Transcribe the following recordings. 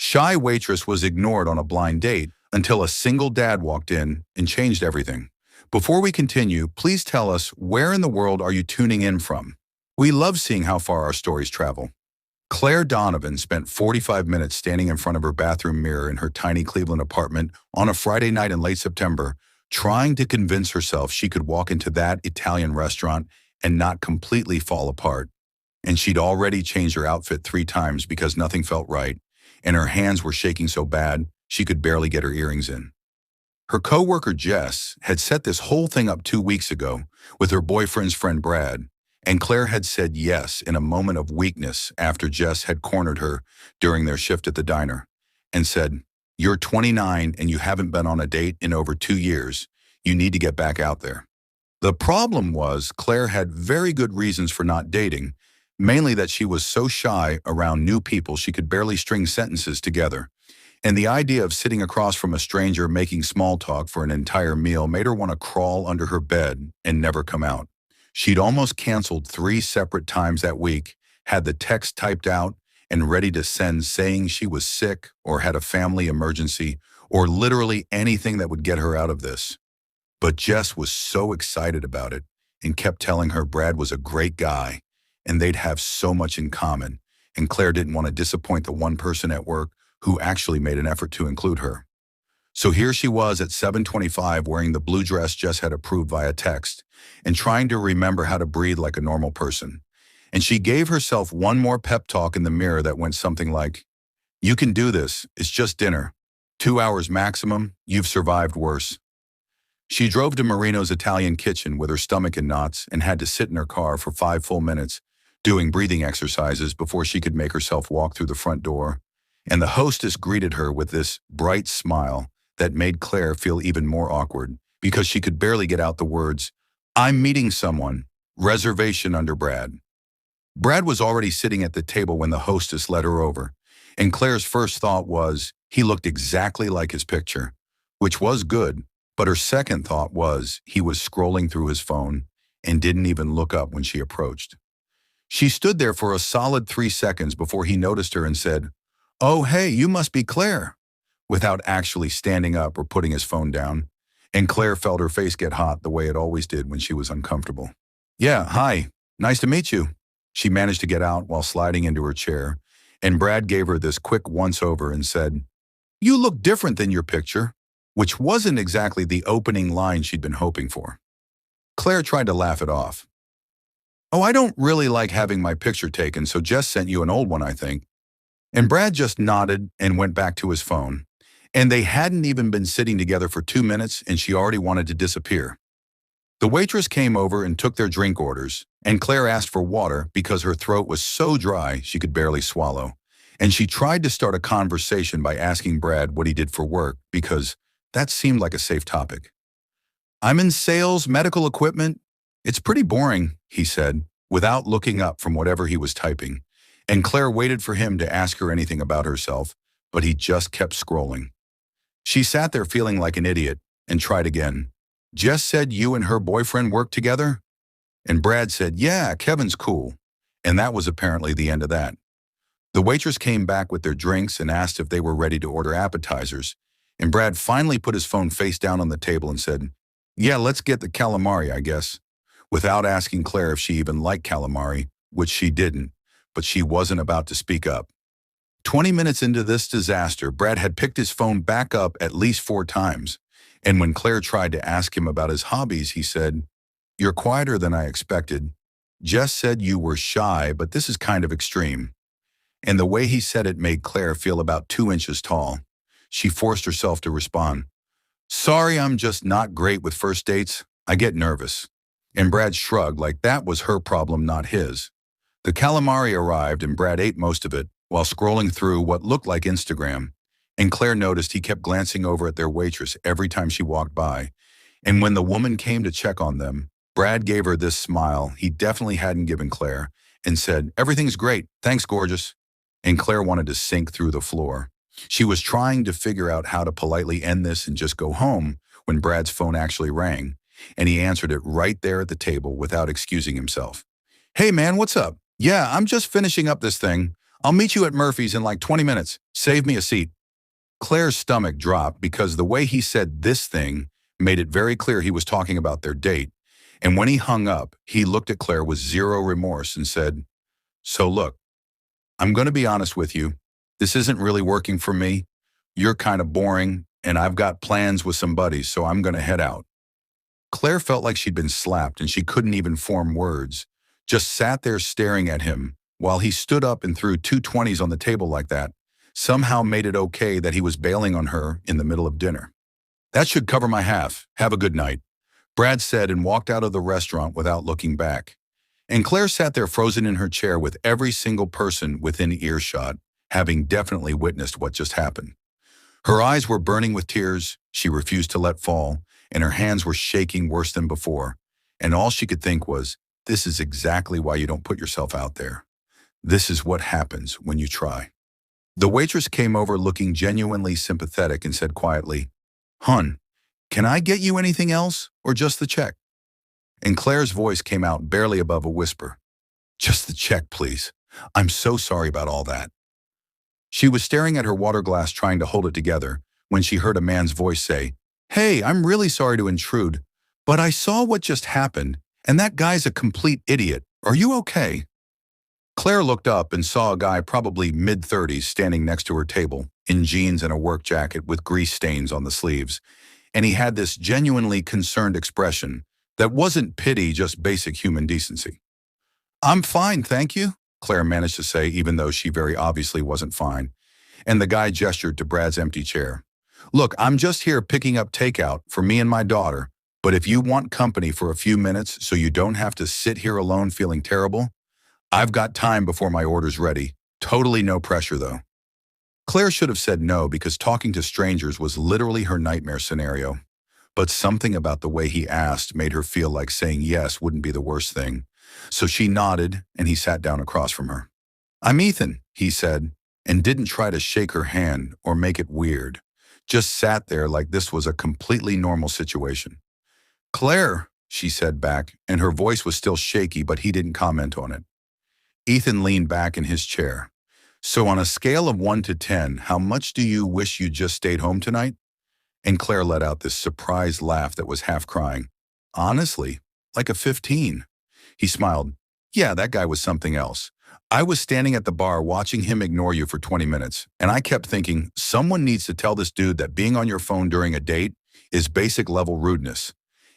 Shy waitress was ignored on a blind date until a single dad walked in and changed everything. Before we continue, please tell us, where in the world are you tuning in from? We love seeing how far our stories travel. Claire Donovan spent 45 minutes standing in front of her bathroom mirror in her tiny Cleveland apartment on a Friday night in late September, trying to convince herself she could walk into that Italian restaurant and not completely fall apart. And she'd already changed her outfit 3 times because nothing felt right, and her hands were shaking so bad she could barely get her earrings in. Her coworker Jess had set this whole thing up 2 weeks ago with her boyfriend's friend Brad, and Claire had said yes in a moment of weakness after Jess had cornered her during their shift at the diner and said, "You're 29 and you haven't been on a date in over 2 years. You need to get back out there." The problem was Claire had very good reasons for not dating, mainly that she was so shy around new people she could barely string sentences together. And the idea of sitting across from a stranger making small talk for an entire meal made her want to crawl under her bed and never come out. She'd almost canceled 3 separate times that week, had the text typed out and ready to send saying she was sick or had a family emergency or literally anything that would get her out of this. But Jess was so excited about it and kept telling her Brad was a great guy and they'd have so much in common, and Claire didn't want to disappoint the one person at work who actually made an effort to include her. So here she was at 7:25 wearing the blue dress Jess had approved via text and trying to remember how to breathe like a normal person. And she gave herself one more pep talk in the mirror that went something like, "You can do this, it's just dinner. 2 hours maximum, you've survived worse." She drove to Marino's Italian kitchen with her stomach in knots and had to sit in her car for 5 full minutes doing breathing exercises before she could make herself walk through the front door. And the hostess greeted her with this bright smile that made Claire feel even more awkward because she could barely get out the words, "I'm meeting someone, reservation under Brad." Brad was already sitting at the table when the hostess led her over, and Claire's first thought was he looked exactly like his picture, which was good, but her second thought was he was scrolling through his phone and didn't even look up when she approached. She stood there for a solid 3 seconds before he noticed her and said, "Oh, hey, you must be Claire," without actually standing up or putting his phone down. And Claire felt her face get hot the way it always did when she was uncomfortable. "Yeah, hi, nice to meet you." She managed to get out while sliding into her chair, and Brad gave her this quick once-over and said, "You look different than your picture," which wasn't exactly the opening line she'd been hoping for. Claire tried to laugh it off. "Oh, I don't really like having my picture taken, so Jess sent you an old one, I think." And Brad just nodded and went back to his phone. And they hadn't even been sitting together for 2 minutes and she already wanted to disappear. The waitress came over and took their drink orders, and Claire asked for water because her throat was so dry she could barely swallow. And she tried to start a conversation by asking Brad what he did for work because that seemed like a safe topic. "I'm in sales, medical equipment. It's pretty boring," he said, without looking up from whatever he was typing. And Claire waited for him to ask her anything about herself, but he just kept scrolling. She sat there feeling like an idiot and tried again. "Jess said you and her boyfriend work together?" And Brad said, "Yeah, Kevin's cool." And that was apparently the end of that. The waitress came back with their drinks and asked if they were ready to order appetizers. And Brad finally put his phone face down on the table and said, "Yeah, let's get the calamari, I guess," without asking Claire if she even liked calamari, which she didn't, but she wasn't about to speak up. 20 minutes into this disaster, Brad had picked his phone back up at least 4 times. And when Claire tried to ask him about his hobbies, he said, "You're quieter than I expected. Jess said you were shy, but this is kind of extreme." And the way he said it made Claire feel about 2 inches tall. She forced herself to respond, "Sorry, I'm just not great with first dates. I get nervous." And Brad shrugged like that was her problem, not his. The calamari arrived and Brad ate most of it while scrolling through what looked like Instagram. And Claire noticed he kept glancing over at their waitress every time she walked by. And when the woman came to check on them, Brad gave her this smile he definitely hadn't given Claire and said, "Everything's great. Thanks, gorgeous." And Claire wanted to sink through the floor. She was trying to figure out how to politely end this and just go home when Brad's phone actually rang, and he answered it right there at the table without excusing himself. "Hey man, what's up? Yeah, I'm just finishing up this thing. I'll meet you at Murphy's in like 20 minutes. Save me a seat. Claire's stomach dropped because the way he said this thing made it very clear he was talking about their date. And when he hung up, he looked at Claire with zero remorse and said, "So look, I'm going to be honest with you. This isn't really working for me. You're kind of boring, and I've got plans with some buddies, so I'm going to head out." Claire felt like she'd been slapped and she couldn't even form words, just sat there staring at him while he stood up and threw two 20s on the table like that, somehow made it okay that he was bailing on her in the middle of dinner. "That should cover my half. Have a good night," Brad said and walked out of the restaurant without looking back. And Claire sat there frozen in her chair with every single person within earshot, having definitely witnessed what just happened. Her eyes were burning with tears she refused to let fall, and her hands were shaking worse than before. And all she could think was, this is exactly why you don't put yourself out there. This is what happens when you try. The waitress came over looking genuinely sympathetic and said quietly, "Hun, can I get you anything else or just the check?" And Claire's voice came out barely above a whisper. "Just the check, please. I'm so sorry about all that." She was staring at her water glass trying to hold it together when she heard a man's voice say, "Hey, I'm really sorry to intrude, but I saw what just happened, and that guy's a complete idiot. Are you okay?" Claire looked up and saw a guy probably mid-30s standing next to her table, in jeans and a work jacket with grease stains on the sleeves, and he had this genuinely concerned expression that wasn't pity, just basic human decency. "I'm fine, thank you," Claire managed to say, even though she very obviously wasn't fine, and the guy gestured to Brad's empty chair. "Look, I'm just here picking up takeout for me and my daughter, but if you want company for a few minutes so you don't have to sit here alone feeling terrible, I've got time before my order's ready. Totally no pressure, though." Claire should have said no because talking to strangers was literally her nightmare scenario. But something about the way he asked made her feel like saying yes wouldn't be the worst thing. So she nodded and he sat down across from her. "I'm Ethan," he said, and didn't try to shake her hand or make it weird. Just sat there like this was a completely normal situation. "Claire," she said back, and her voice was still shaky, but he didn't comment on it. Ethan leaned back in his chair. "So on a scale of 1 to 10, how much do you wish you just stayed home tonight?" And Claire let out this surprised laugh that was half crying. "Honestly, like a 15. He smiled. "Yeah, that guy was something else. I was standing at the bar watching him ignore you for 20 minutes, and I kept thinking, someone needs to tell this dude that being on your phone during a date is basic level rudeness.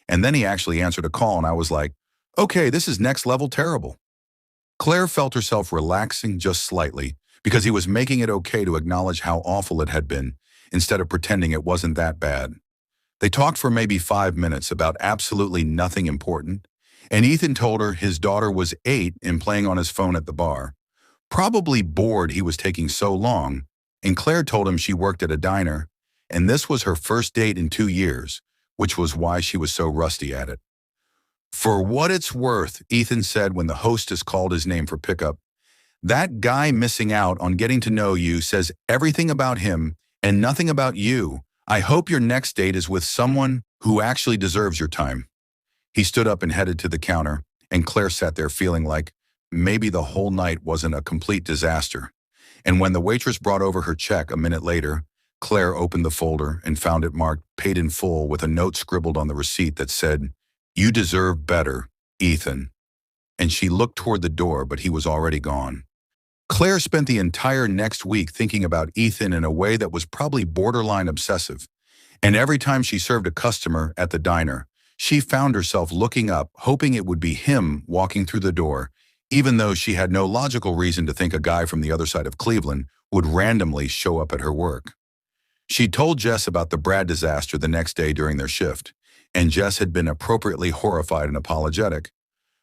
And then he actually answered a call, and I was like, okay, this is next level terrible." Claire felt herself relaxing just slightly because he was making it okay to acknowledge how awful it had been, instead of pretending it wasn't that bad. They talked for maybe 5 minutes about absolutely nothing important, and Ethan told her his daughter was 8 and playing on his phone at the bar, probably bored he was taking so long, and Claire told him she worked at a diner, and this was her first date in 2 years, which was why she was so rusty at it. "For what it's worth," Ethan said when the hostess called his name for pickup, "that guy missing out on getting to know you says everything about him and nothing about you. I hope your next date is with someone who actually deserves your time." He stood up and headed to the counter, and Claire sat there feeling like maybe the whole night wasn't a complete disaster. And when the waitress brought over her check a minute later, Claire opened the folder and found it marked "paid in full" with a note scribbled on the receipt that said, "You deserve better, Ethan." And she looked toward the door, but he was already gone. Claire spent the entire next week thinking about Ethan in a way that was probably borderline obsessive. And every time she served a customer at the diner, she found herself looking up, hoping it would be him walking through the door, even though she had no logical reason to think a guy from the other side of Cleveland would randomly show up at her work. She told Jess about the Brad disaster the next day during their shift, and Jess had been appropriately horrified and apologetic.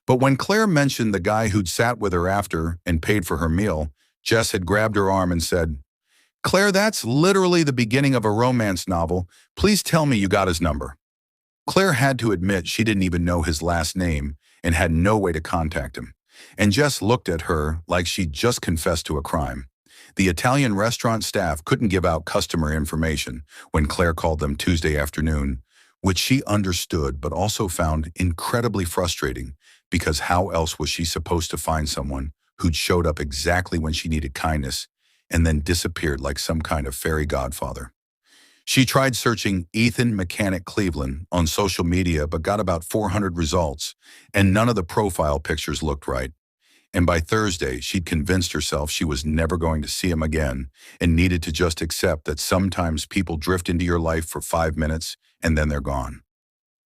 But when Claire mentioned the guy who'd sat with her after and paid for her meal, Jess had grabbed her arm and said, "Claire, that's literally the beginning of a romance novel. Please tell me you got his number." Claire had to admit she didn't even know his last name and had no way to contact him. And Jess looked at her like she'd just confessed to a crime. The Italian restaurant staff couldn't give out customer information when Claire called them Tuesday afternoon, which she understood but also found incredibly frustrating, because how else was she supposed to find someone who'd showed up exactly when she needed kindness and then disappeared like some kind of fairy godfather. She tried searching Ethan Mechanic Cleveland on social media but got about 400 results, and none of the profile pictures looked right. And by Thursday, she'd convinced herself she was never going to see him again and needed to just accept that sometimes people drift into your life for 5 minutes and then they're gone.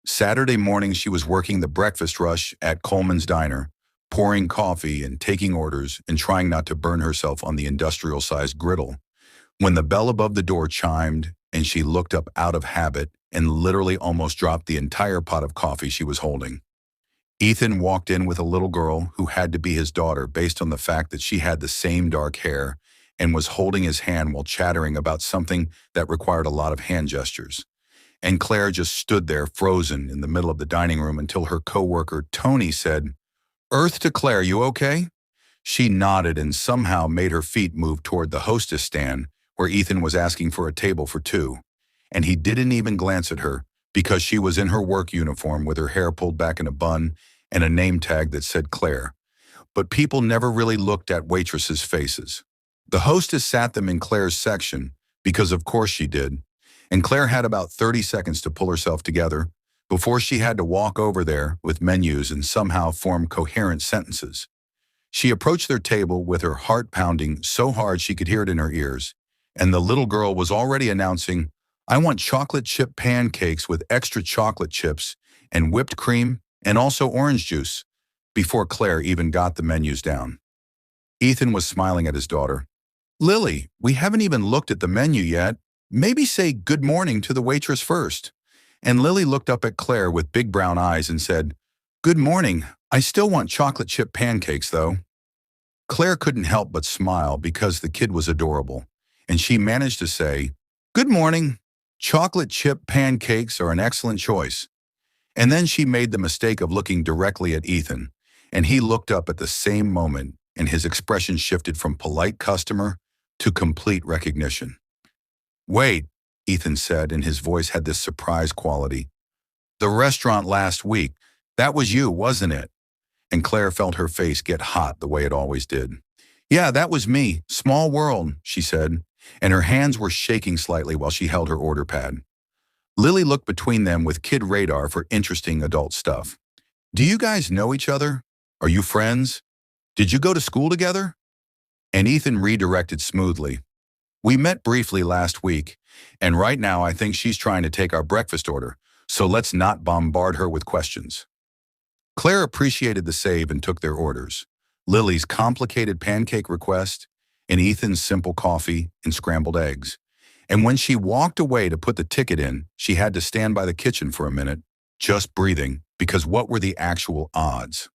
Saturday morning, she was working the breakfast rush at Coleman's Diner, pouring coffee and taking orders and trying not to burn herself on the industrial-sized griddle, when the bell above the door chimed and she looked up out of habit and literally almost dropped the entire pot of coffee she was holding. Ethan walked in with a little girl who had to be his daughter based on the fact that she had the same dark hair and was holding his hand while chattering about something that required a lot of hand gestures. And Claire just stood there frozen in the middle of the dining room until her coworker Tony said, "Earth to Claire, you okay?" She nodded and somehow made her feet move toward the hostess stand where Ethan was asking for a table for two. And he didn't even glance at her because she was in her work uniform with her hair pulled back in a bun and a name tag that said Claire. But people never really looked at waitresses' faces. The hostess sat them in Claire's section because of course she did, and Claire had about 30 seconds to pull herself together before she had to walk over there with menus and somehow form coherent sentences. She approached their table with her heart pounding so hard she could hear it in her ears, and the little girl was already announcing, "I want chocolate chip pancakes with extra chocolate chips and whipped cream and also orange juice," before Claire even got the menus down. Ethan was smiling at his daughter. "Lily, we haven't even looked at the menu yet. Maybe say good morning to the waitress first." And Lily looked up at Claire with big brown eyes and said, "Good morning. I still want chocolate chip pancakes, though." Claire couldn't help but smile because the kid was adorable, and she managed to say, "Good morning. Chocolate chip pancakes are an excellent choice." And then she made the mistake of looking directly at Ethan, and he looked up at the same moment, and his expression shifted from polite customer to complete recognition. "Wait," Ethan said, and his voice had this surprise quality. "The restaurant last week, that was you, wasn't it?" And Claire felt her face get hot the way it always did. "Yeah, that was me. Small world," she said, and her hands were shaking slightly while she held her order pad. Lily looked between them with kid radar for interesting adult stuff. "Do you guys know each other? Are you friends? Did you go to school together?" And Ethan redirected smoothly. "We met briefly last week, and right now I think she's trying to take our breakfast order, so let's not bombard her with questions." Claire appreciated the save and took their orders. Lily's complicated pancake request, and Ethan's simple coffee and scrambled eggs. And when she walked away to put the ticket in, she had to stand by the kitchen for a minute, just breathing, because what were the actual odds?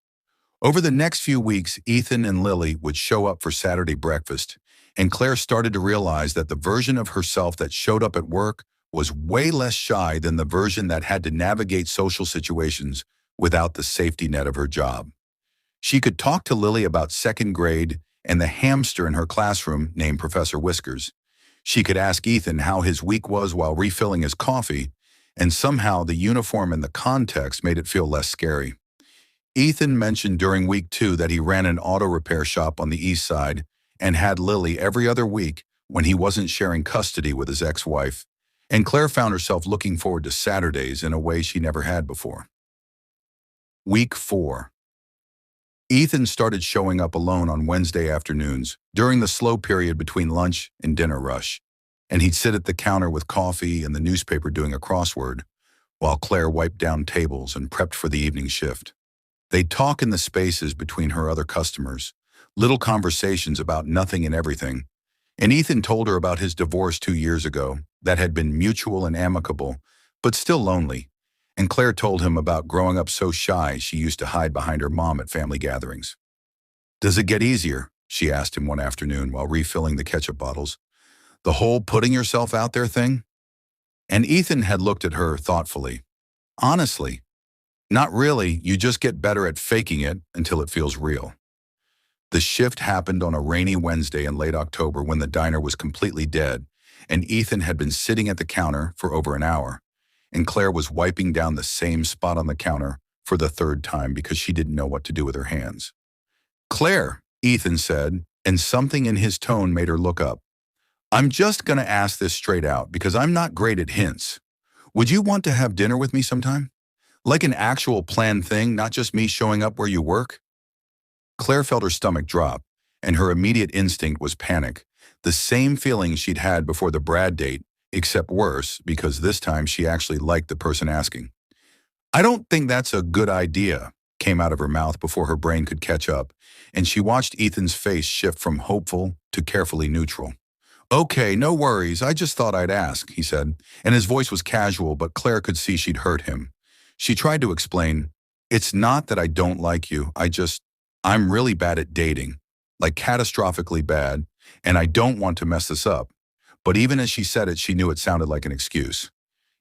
Over the next few weeks, Ethan and Lily would show up for Saturday breakfast, and Claire started to realize that the version of herself that showed up at work was way less shy than the version that had to navigate social situations without the safety net of her job. She could talk to Lily about second grade and the hamster in her classroom named Professor Whiskers. She could ask Ethan how his week was while refilling his coffee, and somehow the uniform and the context made it feel less scary. Ethan mentioned during week 2 that he ran an auto repair shop on the east side and had Lily every other week when he wasn't sharing custody with his ex-wife, and Claire found herself looking forward to Saturdays in a way she never had before. Week 4. Ethan started showing up alone on Wednesday afternoons during the slow period between lunch and dinner rush, and he'd sit at the counter with coffee and the newspaper doing a crossword, while Claire wiped down tables and prepped for the evening shift. They'd talk in the spaces between her other customers, little conversations about nothing and everything, and Ethan told her about his divorce 2 years ago that had been mutual and amicable, but still lonely. And Claire told him about growing up so shy she used to hide behind her mom at family gatherings. "Does it get easier?" she asked him one afternoon while refilling the ketchup bottles. "The whole putting yourself out there thing?" And Ethan had looked at her thoughtfully. "Honestly, not really. You just get better at faking it until it feels real." The shift happened on a rainy Wednesday in late October when the diner was completely dead, and Ethan had been sitting at the counter for over an hour, and Claire was wiping down the same spot on the counter for the 3rd time because she didn't know what to do with her hands. "Claire," Ethan said, and something in his tone made her look up. I'm just gonna ask this straight out because I'm not great at hints. Would you want to have dinner with me sometime? Like an actual planned thing, not just me showing up where you work? Claire felt her stomach drop, and her immediate instinct was panic. The same feeling she'd had before the Brad date, except worse, because this time she actually liked the person asking. I don't think that's a good idea, came out of her mouth before her brain could catch up, and she watched Ethan's face shift from hopeful to carefully neutral. Okay, no worries, I just thought I'd ask, he said, and his voice was casual, but Claire could see she'd hurt him. She tried to explain, it's not that I don't like you, I'm really bad at dating, like catastrophically bad, and I don't want to mess this up. But even as she said it, she knew it sounded like an excuse.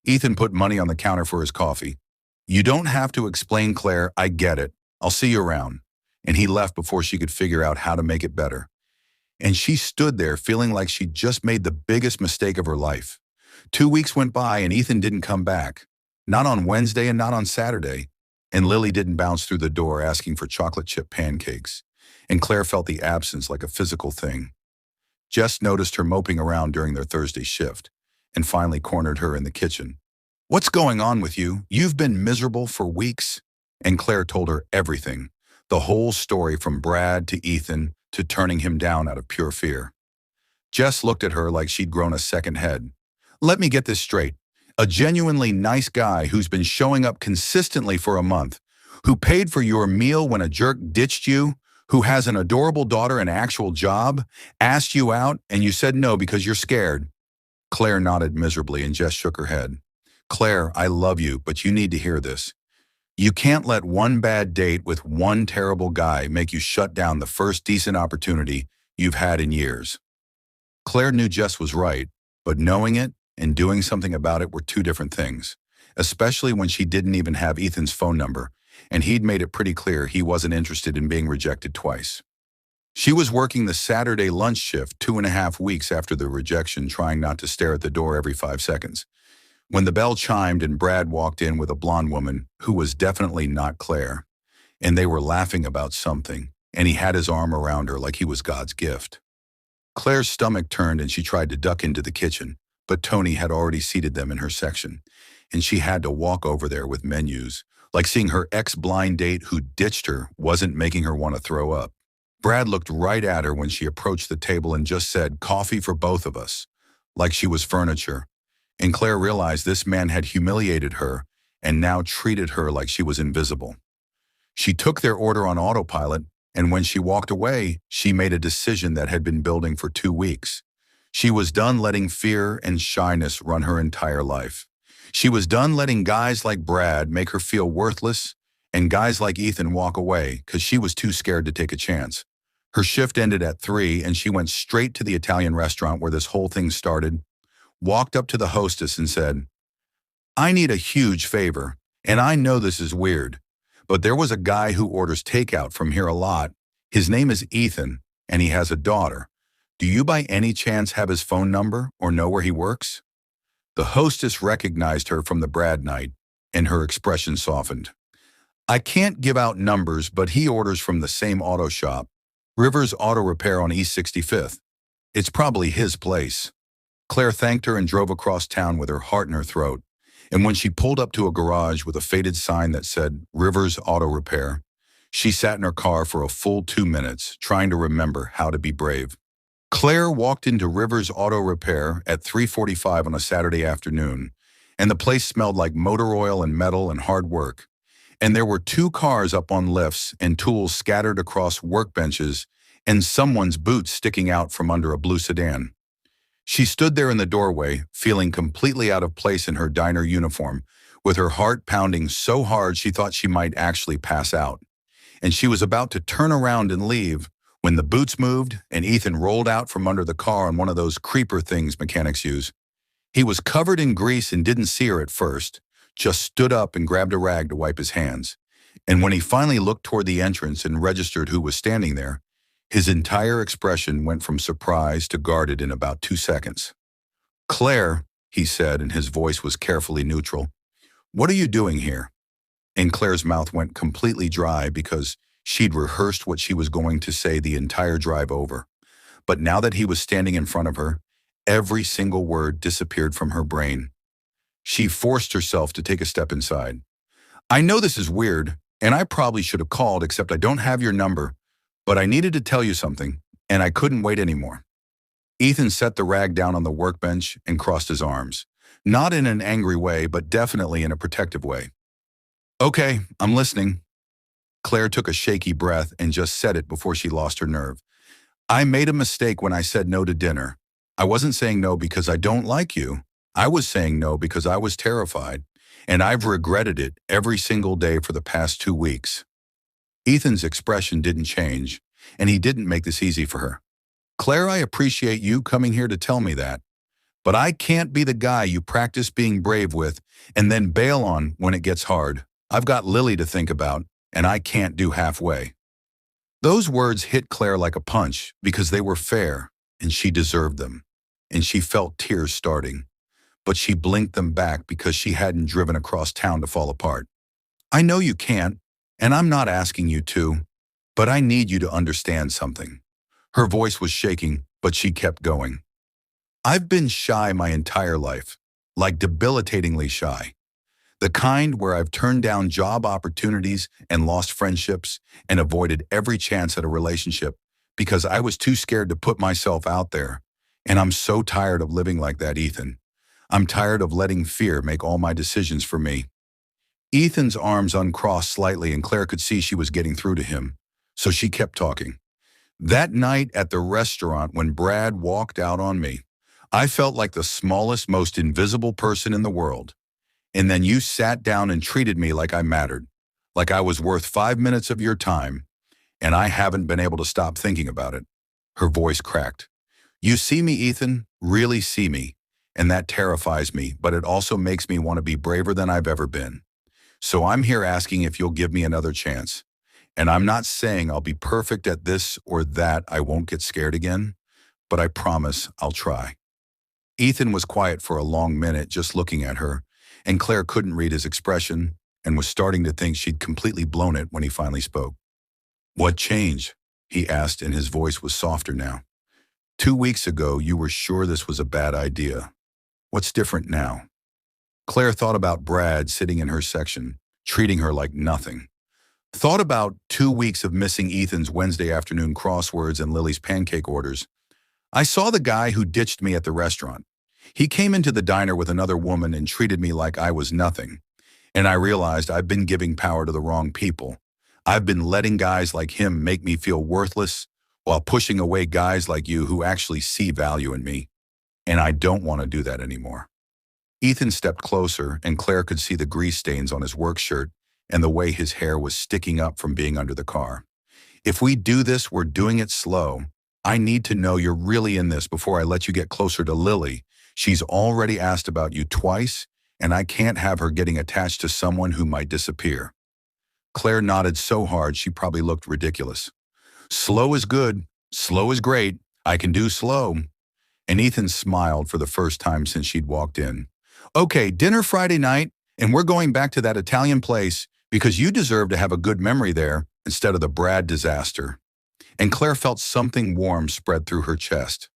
Ethan put money on the counter for his coffee. You don't have to explain, Claire, I get it. I'll see you around. And he left before she could figure out how to make it better. And she stood there feeling like she'd just made the biggest mistake of her life. 2 weeks went by and Ethan didn't come back. Not on Wednesday and not on Saturday. And Lily didn't bounce through the door asking for chocolate chip pancakes. And Claire felt the absence like a physical thing. Jess noticed her moping around during their Thursday shift and finally cornered her in the kitchen. What's going on with you? You've been miserable for weeks. And Claire told her everything. The whole story from Brad to Ethan to turning him down out of pure fear. Jess looked at her like she'd grown a second head. Let me get this straight. A genuinely nice guy who's been showing up consistently for a month, who paid for your meal when a jerk ditched you, who has an adorable daughter and actual job, asked you out, and you said no because you're scared. Claire nodded miserably and Jess shook her head. Claire, I love you, but you need to hear this. You can't let one bad date with one terrible guy make you shut down the first decent opportunity you've had in years. Claire knew Jess was right, but knowing it and doing something about it were two different things, especially when she didn't even have Ethan's phone number, and he'd made it pretty clear he wasn't interested in being rejected twice. She was working the Saturday lunch shift 2.5 weeks after the rejection, trying not to stare at the door every 5 seconds. When the bell chimed and Brad walked in with a blonde woman who was definitely not Claire, and they were laughing about something, and he had his arm around her like he was God's gift. Claire's stomach turned and she tried to duck into the kitchen, but Tony had already seated them in her section, and she had to walk over there with menus, like seeing her ex-blind date who ditched her wasn't making her want to throw up. Brad looked right at her when she approached the table and just said, "Coffee for both of us," like she was furniture. And Claire realized this man had humiliated her and now treated her like she was invisible. She took their order on autopilot, and when she walked away, she made a decision that had been building for 2 weeks. She was done letting fear and shyness run her entire life. She was done letting guys like Brad make her feel worthless and guys like Ethan walk away because she was too scared to take a chance. Her shift ended at 3 and she went straight to the Italian restaurant where this whole thing started, walked up to the hostess and said, I need a huge favor, and I know this is weird, but there was a guy who orders takeout from here a lot. His name is Ethan, and he has a daughter. Do you by any chance have his phone number or know where he works? The hostess recognized her from the Brad night, and her expression softened. I can't give out numbers, but he orders from the same auto shop, Rivers Auto Repair on East 65th. It's probably his place. Claire thanked her and drove across town with her heart in her throat. And when she pulled up to a garage with a faded sign that said Rivers Auto Repair, she sat in her car for a full 2 minutes, trying to remember how to be brave. Claire walked into Rivers Auto Repair at 3:45 on a Saturday afternoon, and the place smelled like motor oil and metal and hard work. And there were 2 cars up on lifts and tools scattered across workbenches and someone's boots sticking out from under a blue sedan. She stood there in the doorway, feeling completely out of place in her diner uniform, with her heart pounding so hard she thought she might actually pass out. And she was about to turn around and leave when the boots moved and Ethan rolled out from under the car on one of those creeper things mechanics use. He was covered in grease and didn't see her at first, just stood up and grabbed a rag to wipe his hands. And when he finally looked toward the entrance and registered who was standing there, his entire expression went from surprise to guarded in about 2 seconds. Claire, he said, and his voice was carefully neutral, what are you doing here? And Claire's mouth went completely dry because She'd rehearsed what she was going to say the entire drive over. But now that he was standing in front of her, every single word disappeared from her brain. She forced herself to take a step inside. I know this is weird, and I probably should have called, except I don't have your number, but I needed to tell you something, and I couldn't wait anymore. Ethan set the rag down on the workbench and crossed his arms. Not in an angry way, but definitely in a protective way. Okay, I'm listening. Claire took a shaky breath and just said it before she lost her nerve. I made a mistake when I said no to dinner. I wasn't saying no because I don't like you. I was saying no because I was terrified, and I've regretted it every single day for the past 2 weeks. Ethan's expression didn't change, and he didn't make this easy for her. Claire, I appreciate you coming here to tell me that, but I can't be the guy you practice being brave with and then bail on when it gets hard. I've got Lily to think about, and I can't do halfway. Those words hit Claire like a punch because they were fair, and she deserved them, and she felt tears starting. But she blinked them back because she hadn't driven across town to fall apart. I know you can't, and I'm not asking you to, but I need you to understand something. Her voice was shaking, but she kept going. I've been shy my entire life, like debilitatingly shy. The kind where I've turned down job opportunities and lost friendships and avoided every chance at a relationship because I was too scared to put myself out there. And I'm so tired of living like that, Ethan. I'm tired of letting fear make all my decisions for me. Ethan's arms uncrossed slightly and Claire could see she was getting through to him, so she kept talking. That night at the restaurant when Brad walked out on me, I felt like the smallest, most invisible person in the world. And then you sat down and treated me like I mattered, like I was worth 5 minutes of your time, and I haven't been able to stop thinking about it. Her voice cracked. You see me, Ethan, really see me, and that terrifies me, but it also makes me want to be braver than I've ever been. So I'm here asking if you'll give me another chance. And I'm not saying I'll be perfect at this or that I won't get scared again, but I promise I'll try. Ethan was quiet for a long minute just looking at her, and Claire couldn't read his expression and was starting to think she'd completely blown it when he finally spoke. What changed? He asked, and his voice was softer now. 2 weeks ago, you were sure this was a bad idea. What's different now? Claire thought about Brad sitting in her section, treating her like nothing. Thought about 2 weeks of missing Ethan's Wednesday afternoon crosswords and Lily's pancake orders. I saw the guy who ditched me at the restaurant. He came into the diner with another woman and treated me like I was nothing. And I realized I've been giving power to the wrong people. I've been letting guys like him make me feel worthless while pushing away guys like you who actually see value in me. And I don't want to do that anymore. Ethan stepped closer, and Claire could see the grease stains on his work shirt and the way his hair was sticking up from being under the car. If we do this, we're doing it slow. I need to know you're really in this before I let you get closer to Lily. She's already asked about you twice, and I can't have her getting attached to someone who might disappear. Claire nodded so hard she probably looked ridiculous. Slow is good. Slow is great. I can do slow. And Ethan smiled for the first time since she'd walked in. Okay, dinner Friday night, and we're going back to that Italian place because you deserve to have a good memory there instead of the Brad disaster. And Claire felt something warm spread through her chest.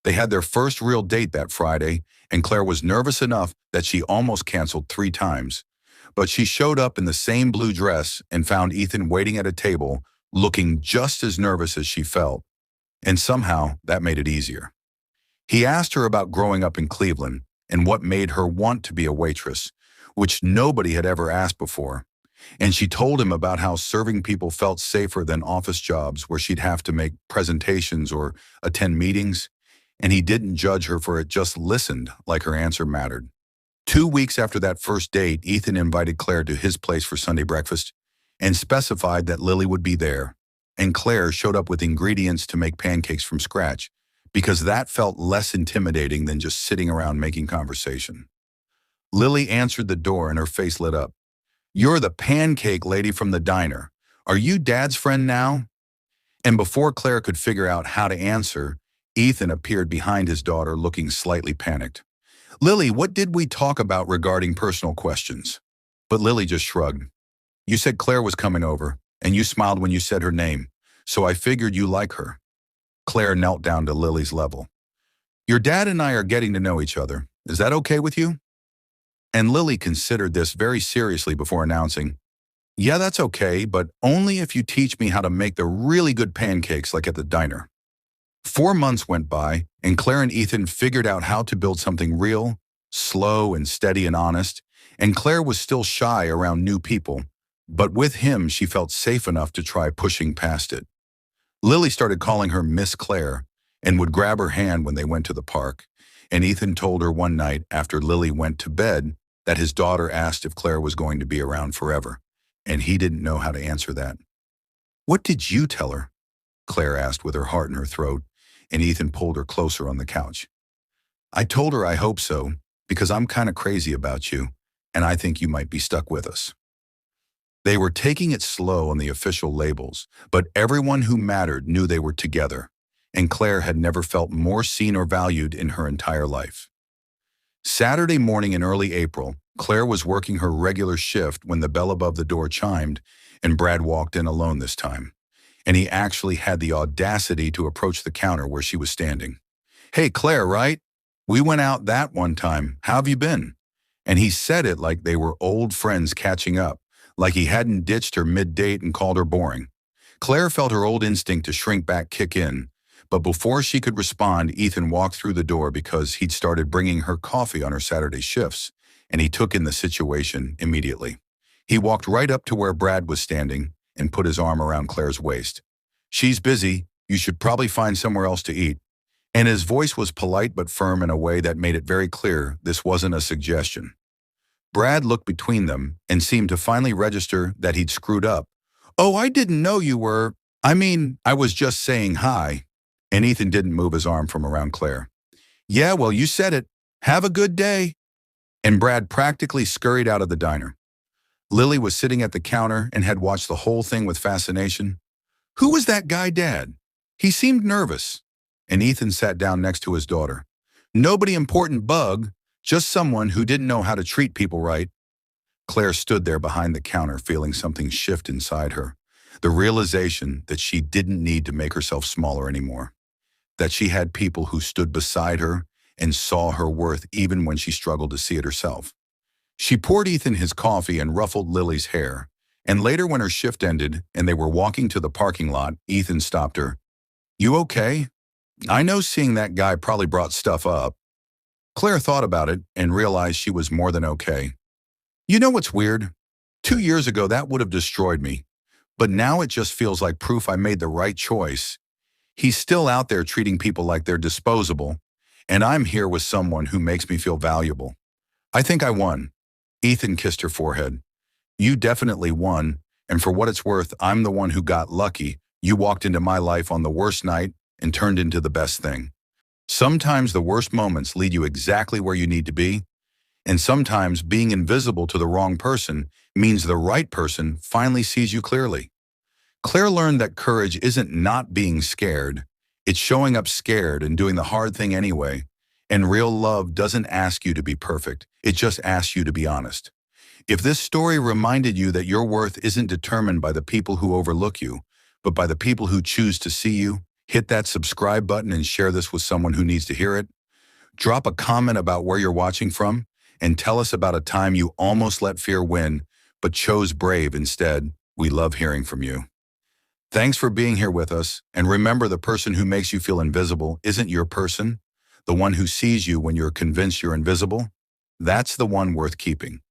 They had their first real date that Friday, and Claire was nervous enough that she almost canceled 3 times. But she showed up in the same blue dress and found Ethan waiting at a table, looking just as nervous as she felt. And somehow, that made it easier. He asked her about growing up in Cleveland and what made her want to be a waitress, which nobody had ever asked before. And she told him about how serving people felt safer than office jobs where she'd have to make presentations or attend meetings. And he didn't judge her for it, just listened like her answer mattered. 2 weeks after that first date, Ethan invited Claire to his place for Sunday breakfast and specified that Lily would be there. And Claire showed up with ingredients to make pancakes from scratch because that felt less intimidating than just sitting around making conversation. Lily answered the door and her face lit up. You're the pancake lady from the diner. Are you Dad's friend now? And before Claire could figure out how to answer, Ethan appeared behind his daughter looking slightly panicked. Lily, what did we talk about regarding personal questions? But Lily just shrugged. You said Claire was coming over, and you smiled when you said her name, so I figured you like her." Claire knelt down to Lily's level. "Your dad and I are getting to know each other. Is that okay with you?" And Lily considered this very seriously before announcing, "Yeah, that's okay, but only if you teach me how to make the really good pancakes like at the diner." 4 months went by, and Claire and Ethan figured out how to build something real, slow and steady and honest, and Claire was still shy around new people, but with him she felt safe enough to try pushing past it. Lily started calling her Miss Claire and would grab her hand when they went to the park, and Ethan told her one night after Lily went to bed that his daughter asked if Claire was going to be around forever, and he didn't know how to answer that. "What did you tell her?" Claire asked with her heart in her throat, and Ethan pulled her closer on the couch. "I told her I hope so, because I'm kind of crazy about you, and I think you might be stuck with us." They were taking it slow on the official labels, but everyone who mattered knew they were together, and Claire had never felt more seen or valued in her entire life. Saturday morning in early April, Claire was working her regular shift when the bell above the door chimed, and Brad walked in alone this time. And he actually had the audacity to approach the counter where she was standing. "Hey, Claire, right? We went out that one time. How have you been?" And he said it like they were old friends catching up, like he hadn't ditched her mid-date and called her boring. Claire felt her old instinct to shrink back kick in, but before she could respond, Ethan walked through the door because he'd started bringing her coffee on her Saturday shifts, and he took in the situation immediately. He walked right up to where Brad was standing and put his arm around Claire's waist. "She's busy. You should probably find somewhere else to eat." And his voice was polite but firm in a way that made it very clear this wasn't a suggestion. Brad looked between them and seemed to finally register that he'd screwed up. "Oh, I didn't know you were. I was just saying hi." And Ethan didn't move his arm from around Claire. "Yeah, well, you said it. Have a good day." And Brad practically scurried out of the diner. Lily was sitting at the counter and had watched the whole thing with fascination. "Who was that guy, Dad? He seemed nervous." And Ethan sat down next to his daughter. "Nobody important, bug, just someone who didn't know how to treat people right." Claire stood there behind the counter feeling something shift inside her, the realization that she didn't need to make herself smaller anymore, that she had people who stood beside her and saw her worth even when she struggled to see it herself. She poured Ethan his coffee and ruffled Lily's hair, and later when her shift ended and they were walking to the parking lot, Ethan stopped her. "You okay? I know seeing that guy probably brought stuff up." Claire thought about it and realized she was more than okay. "You know what's weird? 2 years ago that would have destroyed me, but now it just feels like proof I made the right choice. He's still out there treating people like they're disposable, and I'm here with someone who makes me feel valuable. I think I won." Ethan kissed her forehead. "You definitely won, and for what it's worth, I'm the one who got lucky. You walked into my life on the worst night and turned into the best thing. Sometimes the worst moments lead you exactly where you need to be, and sometimes being invisible to the wrong person means the right person finally sees you clearly." Claire learned that courage isn't not being scared, it's showing up scared and doing the hard thing anyway. And real love doesn't ask you to be perfect, it just asks you to be honest. If this story reminded you that your worth isn't determined by the people who overlook you, but by the people who choose to see you, hit that subscribe button and share this with someone who needs to hear it. Drop a comment about where you're watching from, and tell us about a time you almost let fear win, but chose brave instead. We love hearing from you. Thanks for being here with us, and remember, the person who makes you feel invisible isn't your person. The one who sees you when you're convinced you're invisible, that's the one worth keeping.